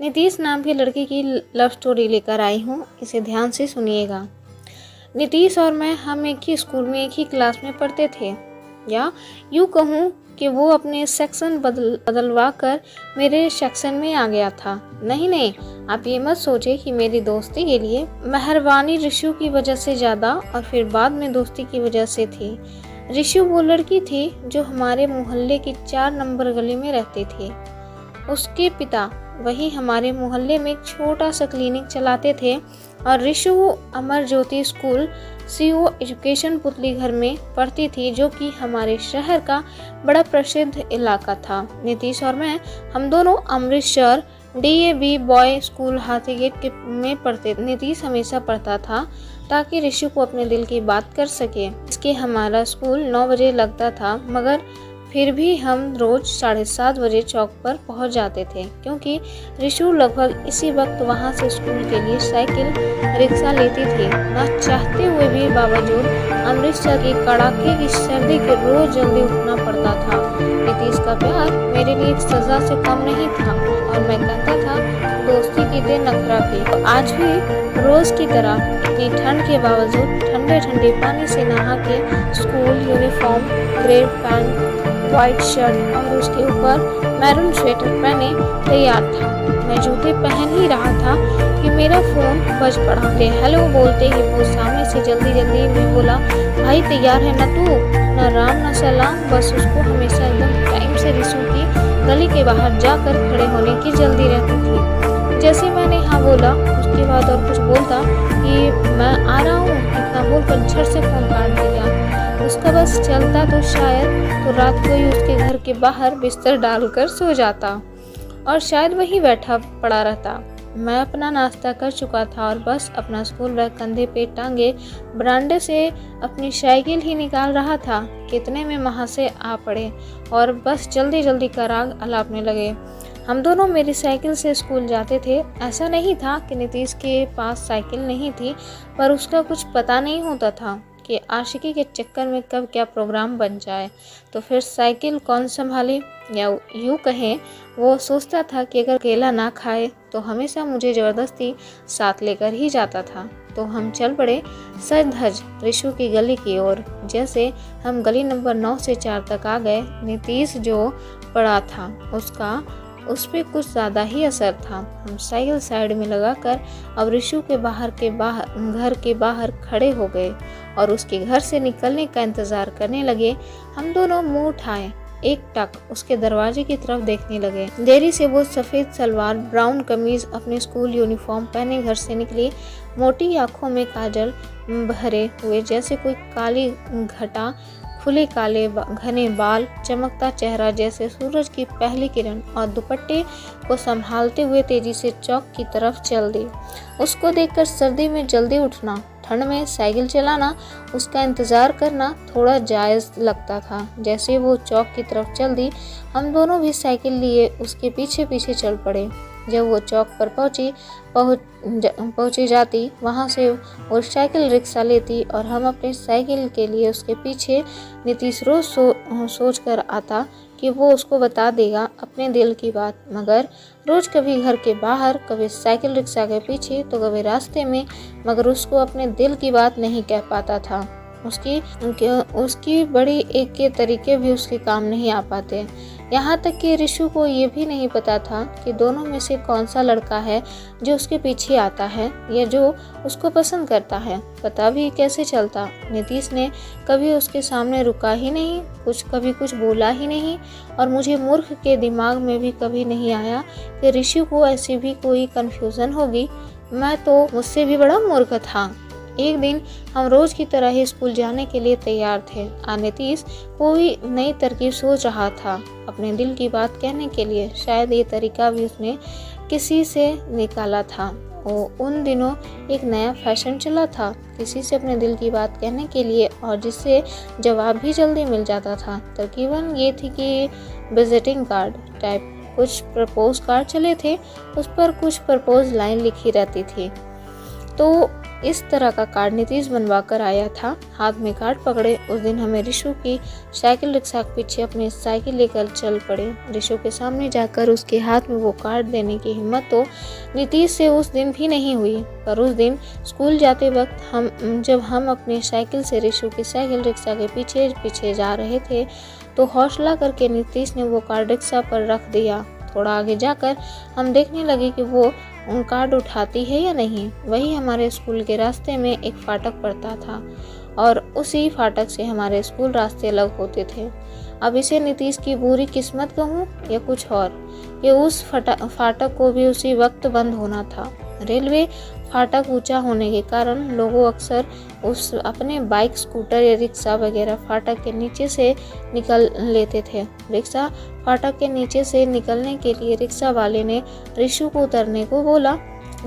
नीतीश नाम की लड़की की लव स्टोरी लेकर आई हूँ, इसे ध्यान से सुनिएगा। नीतीश और मैं हम एक ही स्कूल में एक ही क्लास में पढ़ते थे, या यूँ कहूँ कि वो अपने सेक्शन बदलवा कर मेरे सेक्शन में आ गया था। नहीं, आप ये मत सोचे कि मेरी दोस्ती के लिए मेहरबानी ऋषु की वजह से ज़्यादा और फिर बाद में दोस्ती की वजह से थी। ऋषु वो लड़की थी जो हमारे मोहल्ले की 4 नंबर गली में रहती थी। उसके पिता वही हमारे मोहल्ले में एक छोटा सा क्लिनिक चलाते थे और Rishu Amar Jyoti school CO education पुतली घर में पढ़ती थी, जो कि हमारे शहर का बड़ा प्रसिद्ध इलाका था। नीतीश और मैं हम दोनों अमृतसर DAV बॉय स्कूल हाथीगेट में पढ़ते। नीतीश हमेशा पढ़ता था ताकि ऋषु को अपने दिल की बात कर सके। इसके हमारा स्कूल 9 बजे लगता था, मगर फिर भी हम रोज 7:30 बजे चौक पर पहुंच जाते थे, क्योंकि ऋषु लगभग इसी वक्त वहां से स्कूल के लिए साइकिल रिक्शा लेती थी। न चाहते हुए भी बावजूद अमृतसर की कड़ाके की सर्दी के रोज जल्दी उठना पड़ता था। नीतीश का प्यार मेरे लिए एक सजा से कम नहीं था और मैं कहता था दोस्ती की दे नखरा की। तो आज भी रोज की तरह इतनी ठंड के बावजूद ठंडे ठंडे पानी से नहा के school uniform, grey pant, white shirt और उसके ऊपर मैरून स्वेटर पहने तैयार था। मैं जूते पहन ही रहा था कि मेरा फोन बज पड़ा। हेलो बोलते ही वो सामने से जल्दी में बोला, भाई तैयार है ना तू? न राम न सलाम, बस उसको हमेशा एकदम टाइम से ऋषु की गली के बाहर जाकर खड़े होने की जल्दी रहती थी। जैसे मैंने हाँ बोला, उसके बाद और कुछ बोलता कि मैं आ रहा हूँ, इतना बोलकर झट से फोन काट दिया। उसका बस चलता तो शायद तो रात को ही उसके घर के बाहर बिस्तर डालकर सो जाता और शायद वहीं बैठा पड़ा रहता। मैं अपना नाश्ता कर चुका था और बस अपना स्कूल बैग कंधे पे टांगे बरामदे से अपनी साइकिल ही निकाल रहा था। कितने में वहाँ से आ पड़े और बस जल्दी का राग अलापने लगे। हम दोनों मेरी साइकिल से स्कूल जाते थे। ऐसा नहीं था कि नीतीश के पास साइकिल नहीं थी, पर उसका कुछ पता नहीं होता था कि आशिकी के चक्कर में कब क्या प्रोग्राम बन जाए, तो फिर साइकिल कौन संभाले। या यूँ कहें, वो सोचता था कि अगर अकेला ना खाए तो हमेशा मुझे ज़बरदस्ती साथ लेकर ही जाता था। तो हम चल पड़े सज धज ऋषु की गली की ओर। जैसे हम गली नंबर 9 से 4 तक आ गए, नीतीश जो पड़ा था उसका उस पर कुछ ज़्यादा ही असर था। हम साइकिल साइड में लगाकर अब ऋषु के घर के बाहर खड़े हो गए और उसके घर से निकलने का इंतज़ार करने लगे। हम दोनों मुंह उठाए एक टक उसके दरवाजे की तरफ देखने लगे। देरी से वो सफ़ेद सलवार, ब्राउन कमीज, अपने स्कूल यूनिफॉर्म पहने घर से निकली। मोटी आँखों में काजल भरे हुए जैसे कोई काली घटा, खुले काले घने बाल, चमकता चेहरा जैसे सूरज की पहली किरण, और दुपट्टे को संभालते हुए तेजी से चौक की तरफ चल दी। उसको देखकर सर्दी में जल्दी उठना, ठंड में साइकिल चलाना, उसका इंतज़ार करना थोड़ा जायज़ लगता था। जैसे वो चौक की तरफ चल दी, हम दोनों भी साइकिल लिए उसके पीछे चल पड़े। जब वो चौक पर पहुंची जाती, वहां से वो साइकिल रिक्शा लेती और हम अपने साइकिल के लिए उसके पीछे। नीतीश रोज सोच कर आता कि वो उसको बता देगा अपने दिल की बात, मगर रोज कभी घर के बाहर, कभी साइकिल रिक्शा के पीछे, तो कभी रास्ते में, मगर उसको अपने दिल की बात नहीं कह पाता था। उसकी बड़ी एक के तरीके भी उसके काम नहीं आ पाते। यहाँ तक कि ऋषु को ये भी नहीं पता था कि दोनों में से कौन सा लड़का है जो उसके पीछे आता है या जो उसको पसंद करता है। पता भी कैसे चलता। नीतीश ने कभी उसके सामने रुका ही नहीं, कभी कुछ बोला ही नहीं, और मुझे मूर्ख के दिमाग में भी कभी नहीं आया कि ऋषु को ऐसी भी कोई कन्फ्यूज़न होगी। मैं तो मुझसे भी बड़ा मूर्ख था। एक दिन हम रोज की तरह ही स्कूल जाने के लिए तैयार थे। नीतीश कोई नई तरकीब सोच रहा था अपने दिल की बात कहने के लिए। शायद ये तरीका भी उसने किसी से निकाला था। उन दिनों एक नया फैशन चला था किसी से अपने दिल की बात कहने के लिए, और जिससे जवाब भी जल्दी मिल जाता था। तरकीबन ये थी कि विजिटिंग कार्ड टाइप कुछ प्रपोज कार्ड चले थे, उस पर कुछ प्रपोज लाइन लिखी रहती थी। तो इस तरह का कार्ड नीतीश बनवा कर आया था। हाथ में कार्ड पकड़े उस दिन हमें रिशु की साइकिल रिक्शा के पीछे अपनी साइकिल लेकर चल पड़े। रिशु के सामने जाकर उसके हाथ में वो कार्ड देने की हिम्मत तो नीतीश से उस दिन भी नहीं हुई। पर उस दिन स्कूल जाते वक्त जब हम अपनी साइकिल से रिशु की साइकिल रिक्शा के पीछे पीछे जा रहे थे तो हौसला करके नीतीश ने वो कार्ड रिक्शा पर रख दिया। थोड़ा आगे जाकर हम देखने लगे कि वो कार्ड उठाती है या नहीं। वही हमारे स्कूल के रास्ते में एक फाटक पड़ता था और उसी फाटक से हमारे स्कूल रास्ते अलग होते थे। अब इसे नीतीश की बुरी किस्मत कहूँ या कुछ और, कि उस फाटक को भी उसी वक्त बंद होना था। रेलवे फाटक ऊंचा होने के कारण लोगों अक्सर उस अपने बाइक, स्कूटर या रिक्शा वगैरह फाटक के नीचे से निकल लेते थे। रिक्शा फाटक के नीचे से निकलने के लिए रिक्शा वाले ने रिशु को उतरने को बोला।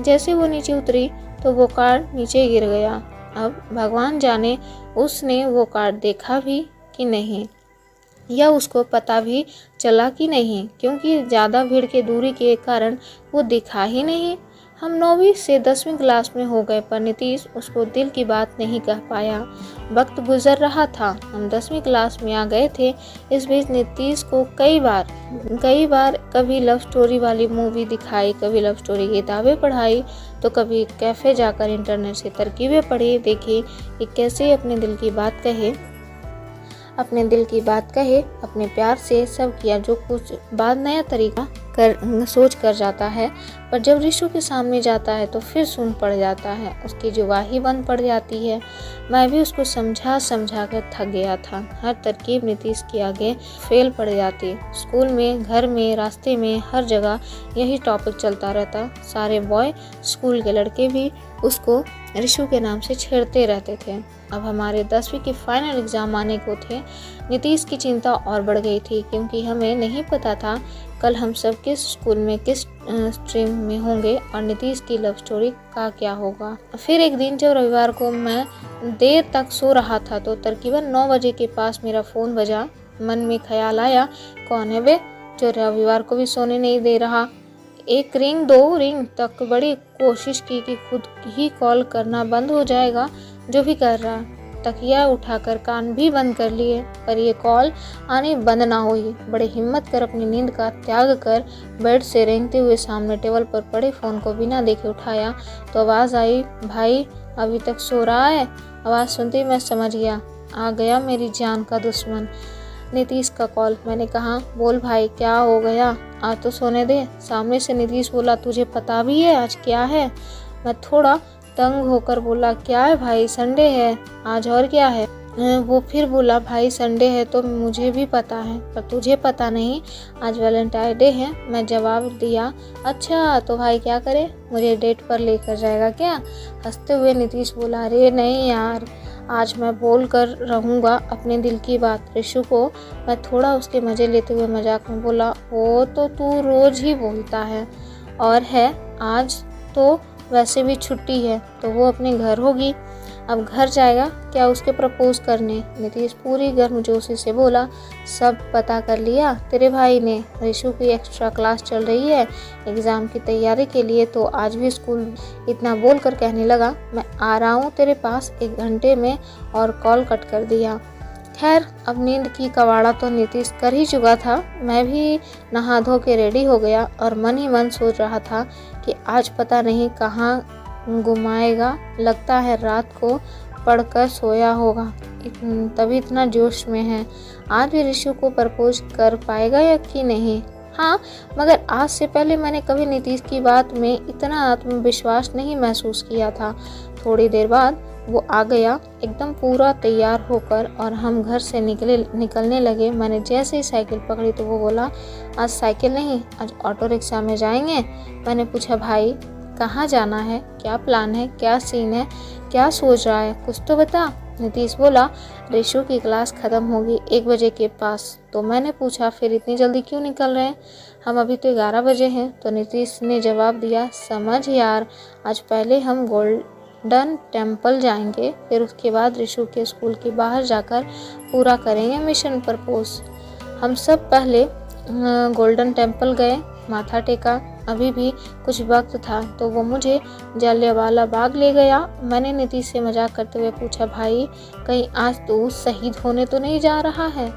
जैसे वो नीचे उतरी तो वो कार्ड नीचे गिर गया। अब भगवान जाने उसने वो कार्ड देखा भी कि नहीं या उसको पता भी चला कि नहीं, क्योंकि ज़्यादा भीड़ के दूरी के कारण वो दिखा ही नहीं। हम 9वीं से 10वीं क्लास में हो गए पर नीतीश उसको दिल की बात नहीं कह पाया। वक्त गुजर रहा था, हम 10वीं क्लास में आ गए थे। इस बीच नीतीश को कई बार कभी लव स्टोरी वाली मूवी दिखाई, कभी लव स्टोरी की किताबें पढ़ाई, तो कभी कैफ़े जाकर इंटरनेट से तरकीबें पढ़ी, देखी कि कैसे अपने दिल की बात कहे, अपने प्यार से सब किया। जो कुछ बाद नया तरीका सोच कर जाता है, पर जब रिशु के सामने जाता है तो फिर सुन पड़ जाता है, उसकी जुबानी बंद पड़ जाती है। मैं भी उसको समझा कर थक गया था। हर तरकीब नीतीश के आगे फेल पड़ जाती। स्कूल में, घर में, रास्ते में, हर जगह यही टॉपिक चलता रहता। सारे बॉय स्कूल के लड़के भी उसको रिशु के नाम से छेड़ते रहते थे। अब हमारे 10वीं के फाइनल एग्ज़ाम आने को थे। नीतीश की चिंता और बढ़ गई थी, क्योंकि हमें नहीं पता था कल हम सब किस स्कूल में, किस स्ट्रीम में होंगे और नीतीश की लव स्टोरी का क्या होगा। फिर एक दिन जब रविवार को मैं देर तक सो रहा था तो तकरीबन 9 बजे के पास मेरा फ़ोन बजा। मन में ख्याल आया, कौन है बे जो रविवार को भी सोने नहीं दे रहा। एक रिंग, 2 रिंग तक बड़ी कोशिश की कि खुद ही कॉल करना बंद हो जाएगा, जो भी कर रहा। तकिया उठाकर कान भी बंद कर लिए, पर ये कॉल आनी बंद ना हुई। बड़े हिम्मत कर अपनी नींद का त्याग कर बेड से रेंगते हुए सामने टेबल पर पड़े फ़ोन को बिना देखे उठाया तो आवाज़ आई, भाई अभी तक सो रहा है। आवाज़ सुनते ही मैं समझ गया, आ गया मेरी जान का दुश्मन, नीतीश का कॉल। मैंने कहा, बोल भाई क्या हो गया, आज तो सोने दे। सामने से नीतीश बोला, तुझे पता भी है आज क्या है। मैं थोड़ा तंग होकर बोला, क्या है भाई, संडे है आज, और क्या है। वो फिर बोला, भाई संडे है तो मुझे भी पता है, पर तुझे पता नहीं, आज वैलेंटाइन डे है। मैं जवाब दिया, अच्छा तो भाई क्या करे, मुझे डेट पर लेकर जाएगा क्या। हंसते हुए नीतीश बोला, अरे नहीं यार, आज मैं बोल कर रहूँगा अपने दिल की बात रिशु को। मैं थोड़ा उसके मज़े लेते हुए मजाक में बोला, वो तो तू रोज़ ही बोलता है, और है आज तो वैसे भी छुट्टी है तो वो अपने घर होगी। अब घर जाएगा क्या उसके प्रपोज करने। नीतीश पूरी गर्मजोशी से बोला, सब पता कर लिया तेरे भाई ने, रिशु की एक्स्ट्रा क्लास चल रही है एग्ज़ाम की तैयारी के लिए, तो आज भी स्कूल। इतना बोल कर कहने लगा, मैं आ रहा हूँ तेरे पास 1 घंटे में, और कॉल कट कर दिया। खैर अब नींद की कवाड़ा तो नीतीश कर ही चुका था। मैं भी नहा धो के रेडी हो गया और मन ही मन सोच रहा था कि आज पता नहीं कहाँ घुमाएगा, लगता है रात को पढ़कर सोया होगा, तभी इतना जोश में है। आज भी रिशु को प्रपोज कर पाएगा या कि नहीं। हाँ, मगर आज से पहले मैंने कभी नीतीश की बात में इतना आत्मविश्वास नहीं महसूस किया था। थोड़ी देर बाद वो आ गया एकदम पूरा तैयार होकर, और हम घर से निकलने लगे। मैंने जैसे ही साइकिल पकड़ी तो वो बोला, आज साइकिल नहीं, आज ऑटो रिक्शा में जाएंगे। मैंने पूछा, भाई कहाँ जाना है, क्या प्लान है, क्या सीन है, क्या सोच रहा है, कुछ तो बता। नीतीश बोला, रिशु की क्लास ख़त्म होगी 1 बजे के पास। तो मैंने पूछा, फिर इतनी जल्दी क्यों निकल रहे हैं, हम अभी तो 11 बजे हैं। तो नीतीश ने जवाब दिया, समझ यार, आज पहले हम गोल्डन टेम्पल जाएंगे, फिर उसके बाद रिशु के स्कूल के बाहर जाकर पूरा करेंगे मिशन प्रपोज। हम सब पहले गोल्डन टेम्पल गए, माथा टेका। अभी भी कुछ वक्त था तो वो मुझे जलियांवाला बाग ले गया। मैंने नीतीश से मजाक करते हुए पूछा, भाई कहीं आज तू शहीद होने तो नहीं जा रहा है?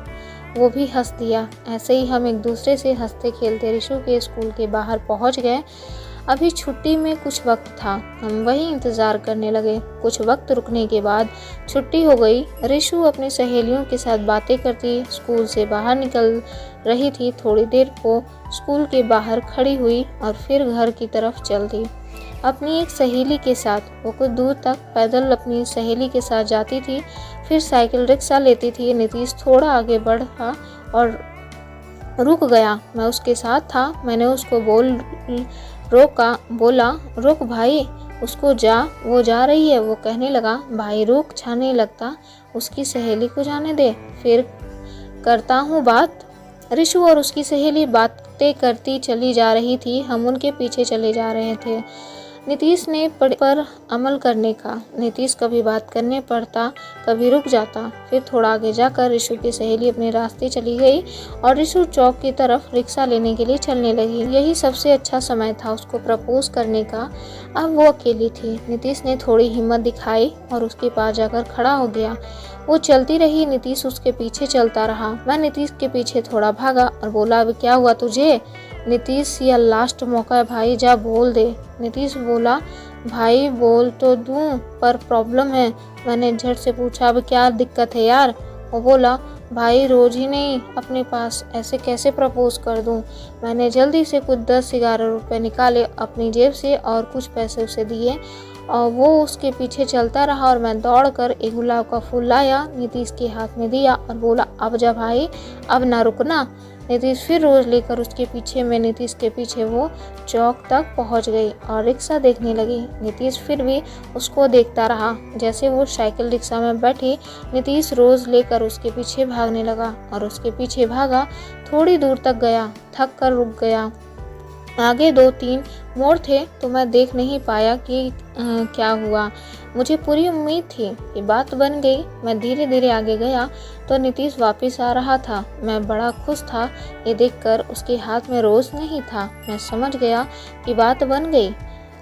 वो भी हंस दिया। ऐसे ही हम एक दूसरे से हंसते खेलते रिशु के स्कूल के बाहर पहुंच गए। अभी छुट्टी में कुछ वक्त था, हम वही इंतज़ार करने लगे। कुछ वक्त रुकने के बाद छुट्टी हो गई। रिशु अपनी सहेलियों के साथ बातें करती स्कूल से बाहर निकल रही थी। थोड़ी देर वो स्कूल के बाहर खड़ी हुई और फिर घर की तरफ चल दी अपनी एक सहेली के साथ। वो कुछ दूर तक पैदल अपनी सहेली के साथ जाती थी, फिर साइकिल रिक्शा लेती थी। नीतीश थोड़ा आगे बढ़ा और रुक गया। मैं उसके साथ था। मैंने उसको बोला, रुक भाई, उसको जा, वो जा रही है। वो कहने लगा, भाई रुक, अच्छा नहीं लगता, उसकी सहेली को जाने दे, फिर करता हूँ बात। रिशु और उसकी सहेली बातें करती चली जा रही थी। हम उनके पीछे चले जा रहे थे। नीतीश ने पर अमल करने का। नीतीश कभी बात करने पड़ता, कभी रुक जाता। फिर थोड़ा आगे जाकर रिशु की सहेली अपने रास्ते चली गई और रिशु चौक की तरफ रिक्शा लेने के लिए चलने लगी। यही सबसे अच्छा समय था उसको प्रपोज करने का। अब वो अकेली थी। नीतीश ने थोड़ी हिम्मत दिखाई और उसके पास जाकर खड़ा हो गया। वो चलती रही, नीतीश उसके पीछे चलता रहा। मैं नीतीश के पीछे थोड़ा भागा और बोला, अब क्या हुआ तुझे? नीतीश, यह लास्ट मौका है भाई, जा बोल दे। नीतीश बोला, भाई बोल तो दूं, पर प्रॉब्लम है। मैंने झट से पूछा, अब क्या दिक्कत है यार? वो बोला, भाई रोज ही नहीं अपने पास, ऐसे कैसे प्रपोज कर दूं? मैंने जल्दी से कुछ 10-11 रुपए निकाले अपनी जेब से और कुछ पैसे उसे दिए और वो उसके पीछे चलता रहा और मैं दौड़कर एक गुलाब का फूल लाया, नीतीश के हाथ में दिया और बोला, अब जा भाई, अब ना रुकना। नीतीश फिर रोज लेकर उसके पीछे, मैं नीतीश के पीछे वो चौक तक पहुंच गई और रिक्शा देखने लगी। नीतीश फिर भी उसको देखता रहा। जैसे वो साइकिल रिक्शा में बैठी, नीतीश रोज लेकर उसके पीछे भागने लगा और उसके पीछे भागा। थोड़ी दूर तक गया, थक कर रुक गया। आगे 2-3 मोड़ थे तो मैं देख नहीं पाया कि क्या हुआ। मुझे पूरी उम्मीद थी कि बात बन गई। मैं धीरे धीरे आगे गया तो नीतीश वापस आ रहा था। मैं बड़ा खुश था ये देखकर। उसके हाथ में रोज नहीं था। मैं समझ गया कि बात बन गई,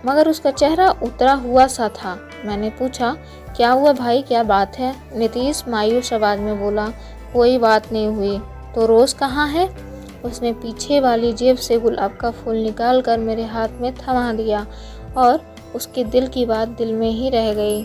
मगर उसका चेहरा उतरा हुआ सा था। मैंने पूछा, क्या हुआ भाई, क्या बात है? नीतीश मायूस आवाज में बोला, कोई बात नहीं हुई। तो रोज कहाँ है? उसने पीछे वाली जेब से गुलाब का फूल निकालकर मेरे हाथ में थमा दिया और उसके दिल की बात दिल में ही रह गई।